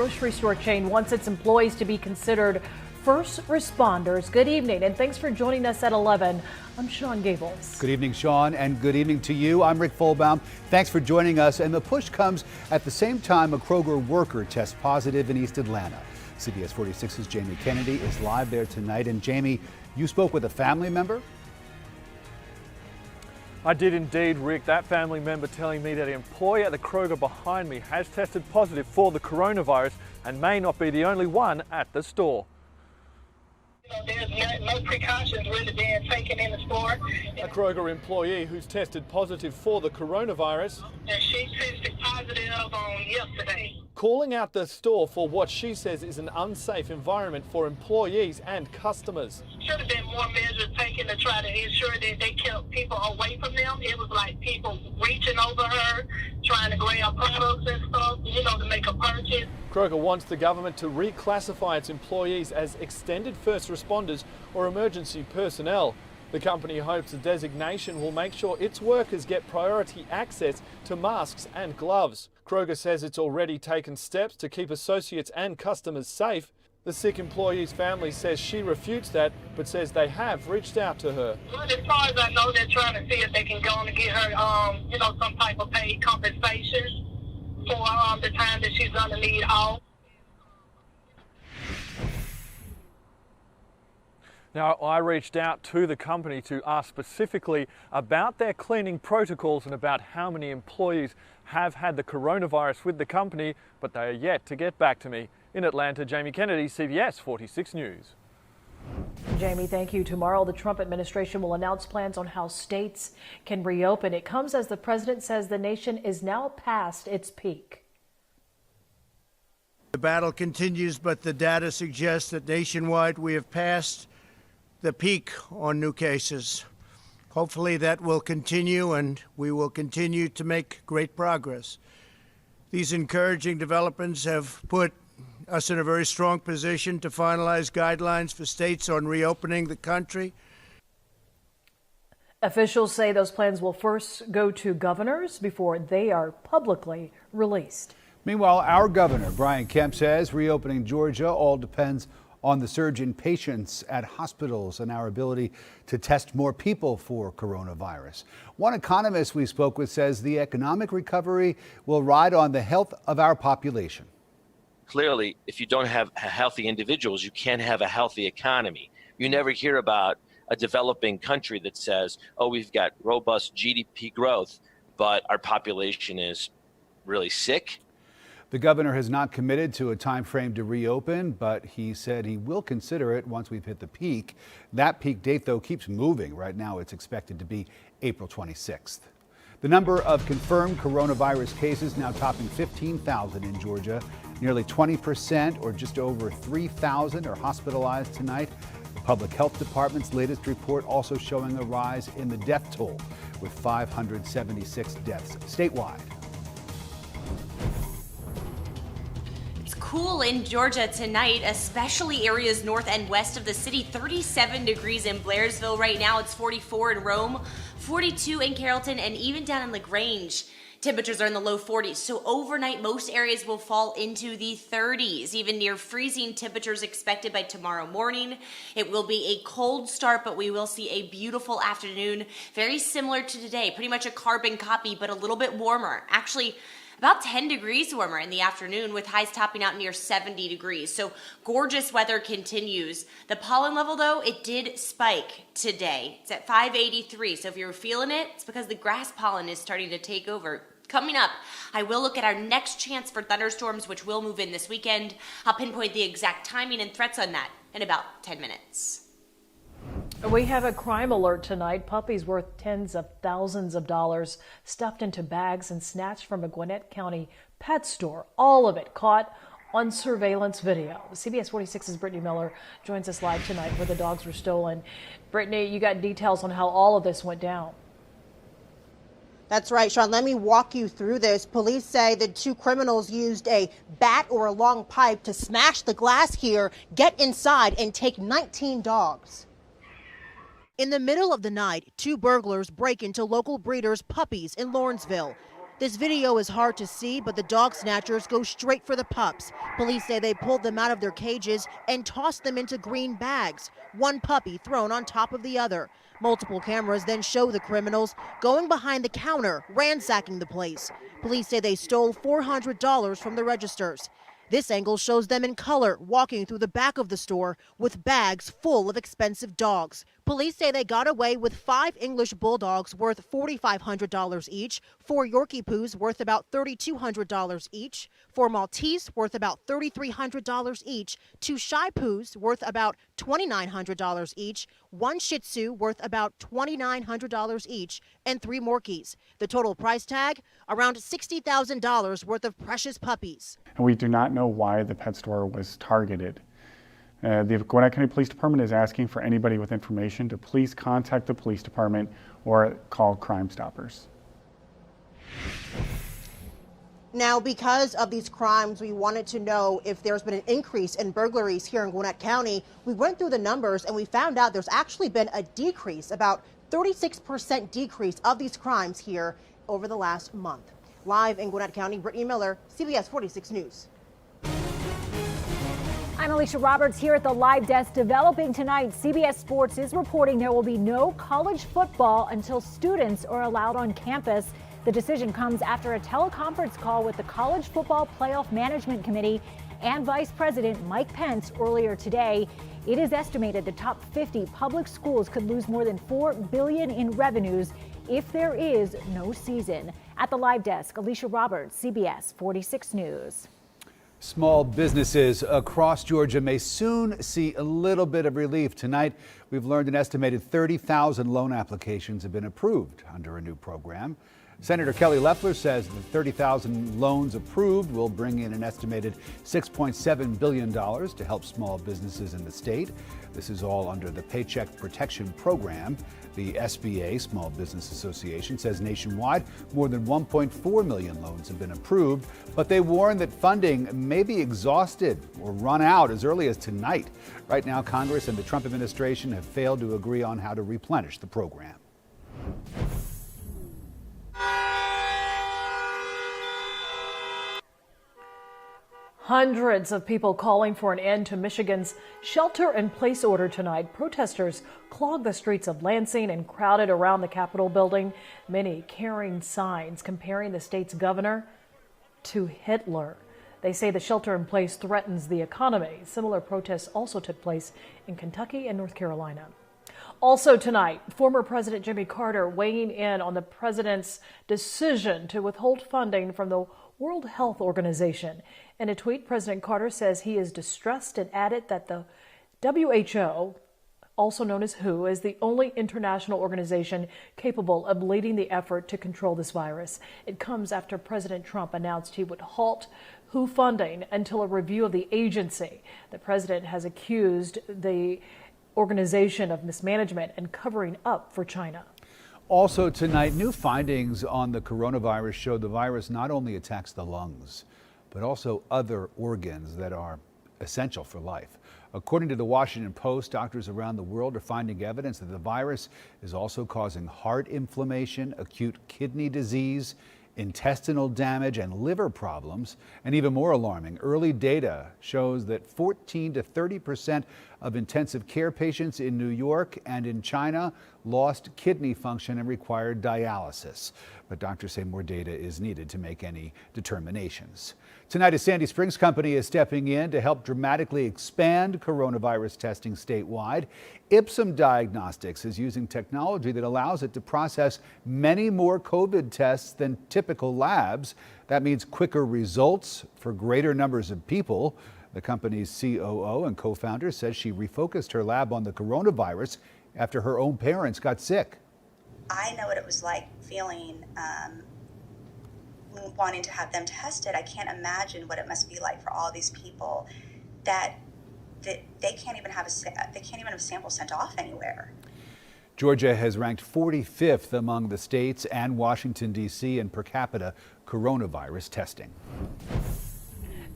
Grocery store chain wants its employees to be considered first responders. Good evening, and thanks for joining us at 11. I'm Sean Gables. Good evening, Sean, and good evening to you. I'm Rick Folbaum. Thanks for joining us. And the push comes at the same time a Kroger worker tests positive in East Atlanta. CBS 46's Jamie Kennedy is live there tonight. And Jamie, you spoke with a family member? I did indeed, Rick. That family member telling me that an employee at the Kroger behind me has tested positive for the coronavirus and may not be the only one at the store. There's no precautions really being taken in the store. A Kroger employee who's tested positive for the coronavirus. And she tested positive on yesterday. Calling out the store for what she says is an unsafe environment for employees and customers. Should have been more measures taken to try to ensure that they kept people away from them. It was like people reaching over her, trying to grab products and stuff, to make a purchase. Kroger wants the government to reclassify its employees as extended first responders or emergency personnel. The company hopes the designation will make sure its workers get priority access to masks and gloves. Kroger says it's already taken steps to keep associates and customers safe. The sick employee's family says she refutes that, but says they have reached out to her. Well, as far as I know, they're trying to see if they can go on and get her, some type of paid compensation for the time that she's going to need off. Now, I reached out to the company to ask specifically about their cleaning protocols and about how many employees have had the coronavirus with the company, but they are yet to get back to me. In Atlanta, Jamie Kennedy, CBS 46 News. Jamie, thank you. Tomorrow, the Trump administration will announce plans on how states can reopen. It comes as the president says the nation is now past its peak. The battle continues, but the data suggests that nationwide we have passed the peak on new cases. Hopefully that will continue, and we will continue to make great progress. These encouraging developments have put us in a very strong position to finalize guidelines for states on reopening the country. Officials say those plans will first go to governors before they are publicly released. Meanwhile, our governor, Brian Kemp, says reopening Georgia all depends on the surge in patients at hospitals and our ability to test more people for coronavirus. One economist we spoke with says the economic recovery will ride on the health of our population. Clearly, if you don't have healthy individuals, you can't have a healthy economy. You never hear about a developing country that says, oh, we've got robust GDP growth, but our population is really sick. The governor has not committed to a time frame to reopen, but he said he will consider it once we've hit the peak. That peak date, though, keeps moving. Right now, it's expected to be April 26th. The number of confirmed coronavirus cases now topping 15,000 in Georgia. Nearly 20%, or just over 3,000, are hospitalized tonight. The Public Health Department's latest report also showing a rise in the death toll, with 576 deaths statewide. Cool in Georgia tonight, especially areas north and west of the city. 37 degrees in Blairsville right now. It's 44 in Rome, 42 in Carrollton, and even down in LaGrange. Temperatures are in the low 40s, so overnight most areas will fall into the 30s, even near freezing temperatures expected by tomorrow morning. It will be a cold start, but we will see a beautiful afternoon, very similar to today, pretty much a carbon copy, but a little bit warmer. Actually, about 10 degrees warmer in the afternoon with highs topping out near 70 degrees. So gorgeous weather continues. The pollen level, though, it did spike today. It's at 583. So if you're feeling it, it's because the grass pollen is starting to take over. Coming up, I will look at our next chance for thunderstorms, which will move in this weekend. I'll pinpoint the exact timing and threats on that in about 10 minutes. We have a crime alert tonight. Puppies worth tens of thousands of dollars stuffed into bags and snatched from a Gwinnett County pet store. All of it caught on surveillance video. CBS 46's Brittany Miller joins us live tonight where the dogs were stolen. Brittany, you got details on how all of this went down. That's right, Sean. Let me walk you through this. Police say the two criminals used a bat or a long pipe to smash the glass here, get inside, and take 19 dogs. In the middle of the night, two burglars break into local breeders' Puppies in Lawrenceville. This video is hard to see, but the dog snatchers go straight for the pups. Police say they pulled them out of their cages and tossed them into green bags, one puppy thrown on top of the other. Multiple cameras then show the criminals going behind the counter, ransacking the place. Police say they stole $400 from the registers. This angle shows them in color walking through the back of the store with bags full of expensive dogs. Police say they got away with 5 English bulldogs worth $4,500 each, 4 Yorkie poos worth about $3,200 each, 4 Maltese worth about $3,300 each, 2 Shih Poos worth about $2,900 each, 1 Shih Tzu worth about $2,900 each, and 3 Morkies. The total price tag, around $60,000 worth of precious puppies. And we do not know why the pet store was targeted. The Gwinnett County Police Department is asking for anybody with information to please contact the police department or call Crime Stoppers. Now, because of these crimes, we wanted to know if there's been an increase in burglaries here in Gwinnett County. We went through the numbers and we found out there's actually been a decrease, about 36% decrease of these crimes here over the last month. Live in Gwinnett County, Brittany Miller, CBS 46 News. I'm Alicia Roberts here at the live desk. Developing tonight, CBS Sports is reporting there will be no college football until students are allowed on campus. The decision comes after a teleconference call with the College Football Playoff Management Committee and Vice President Mike Pence earlier today. It is estimated the top 50 public schools could lose more than $4 billion in revenues if there is no season. At the live desk, Alicia Roberts, CBS 46 News. Small businesses across Georgia may soon see a little bit of relief. Tonight, we've learned an estimated 30,000 loan applications have been approved under a new program. Senator Kelly Loeffler says the 30,000 loans approved will bring in an estimated $6.7 billion to help small businesses in the state. This is all under the Paycheck Protection Program. The SBA, Small Business Association, says nationwide more than 1.4 million loans have been approved, but they warn that funding may be exhausted or run out as early as tonight. Right now, Congress and the Trump administration have failed to agree on how to replenish the program. Hundreds of people calling for an end to Michigan's shelter-in-place order tonight. Protesters clogged the streets of Lansing and crowded around the Capitol building, many carrying signs comparing the state's governor to Hitler. They say the shelter-in-place threatens the economy. Similar protests also took place in Kentucky and North Carolina. Also tonight, former President Jimmy Carter weighing in on the president's decision to withhold funding from the World Health Organization. In a tweet, President Carter says he is distressed and added that the WHO, also known as WHO, is the only international organization capable of leading the effort to control this virus. It comes after President Trump announced he would halt WHO funding until a review of the agency. The president has accused the organization of mismanagement and covering up for China. Also tonight, new findings on the coronavirus show the virus not only attacks the lungs, but also other organs that are essential for life. According to the Washington Post, doctors around the world are finding evidence that the virus is also causing heart inflammation, acute kidney disease, intestinal damage, and liver problems. And even more alarming, early data shows that 14 to 30% of intensive care patients in New York and in China lost kidney function and required dialysis. But doctors say more data is needed to make any determinations. Tonight, a Sandy Springs company is stepping in to help dramatically expand coronavirus testing statewide. Ipsum Diagnostics is using technology that allows it to process many more COVID tests than typical labs. That means quicker results for greater numbers of people. The company's COO and co-founder says she refocused her lab on the coronavirus after her own parents got sick. I know what it was like feeling wanting to have them tested. I can't imagine what it must be like for all these people that they can't even have a sample sent off anywhere. Georgia has ranked 45th among the states and Washington, D.C. in per capita coronavirus testing.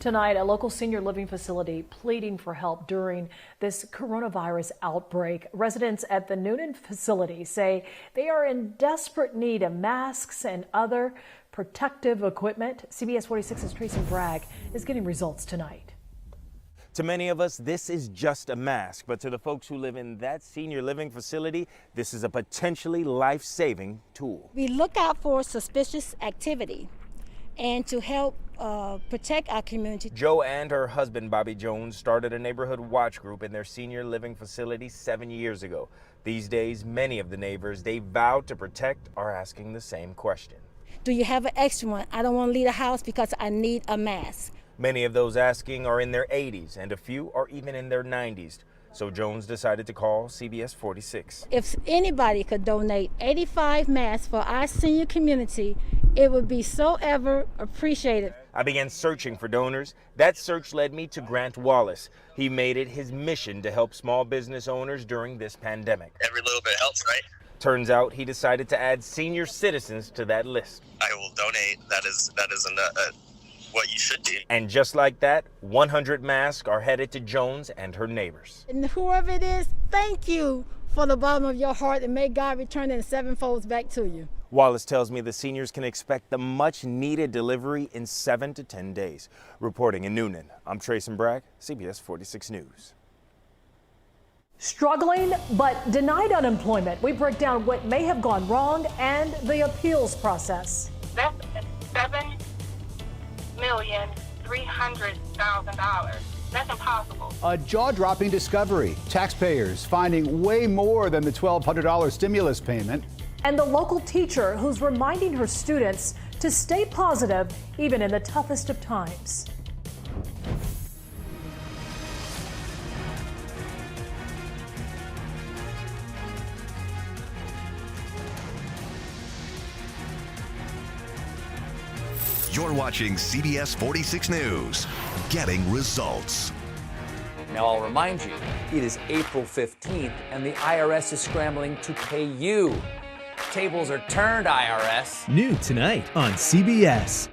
Tonight, a local senior living facility pleading for help during this coronavirus outbreak. Residents at the Noonan facility say they are in desperate need of masks and other protective equipment. CBS 46's Tracy Bragg is getting results tonight. To many of us, this is just a mask, but to the folks who live in that senior living facility, this is a potentially life-saving tool. We look out for suspicious activity and to help protect our community. Jo and her husband, Bobby Jones, started a neighborhood watch group in their senior living facility 7 years ago. These days, many of the neighbors they vowed to protect are asking the same question. Do you have an extra one? I don't want to leave the house because I need a mask. Many of those asking are in their 80s, and a few are even in their 90s. So Jones decided to call CBS 46. If anybody could donate 85 masks for our senior community, it would be so ever appreciated. I began searching for donors. That search led me to Grant Wallace. He made it his mission to help small business owners during this pandemic. Every little bit helps, right? Turns out he decided to add senior citizens to that list. I will donate. That is what you should do. And just like that, 100 masks are headed to Jones and her neighbors. And whoever it is, thank you from the bottom of your heart, and may God return it in sevenfold back to you. Wallace tells me the seniors can expect the much needed delivery in 7 to 10 days. Reporting in Noonan, I'm Tracy Bragg, CBS 46 News. Struggling but denied unemployment. We break down what may have gone wrong and the appeals process. That's $7,300,000. That's impossible. A jaw-dropping discovery. Taxpayers finding way more than the $1,200 stimulus payment. And the local teacher who's reminding her students to stay positive even in the toughest of times. You're watching CBS 46 News, getting results. Now, I'll remind you, it is April 15th, and the IRS is scrambling to pay you. Tables are turned, IRS. New tonight on CBS.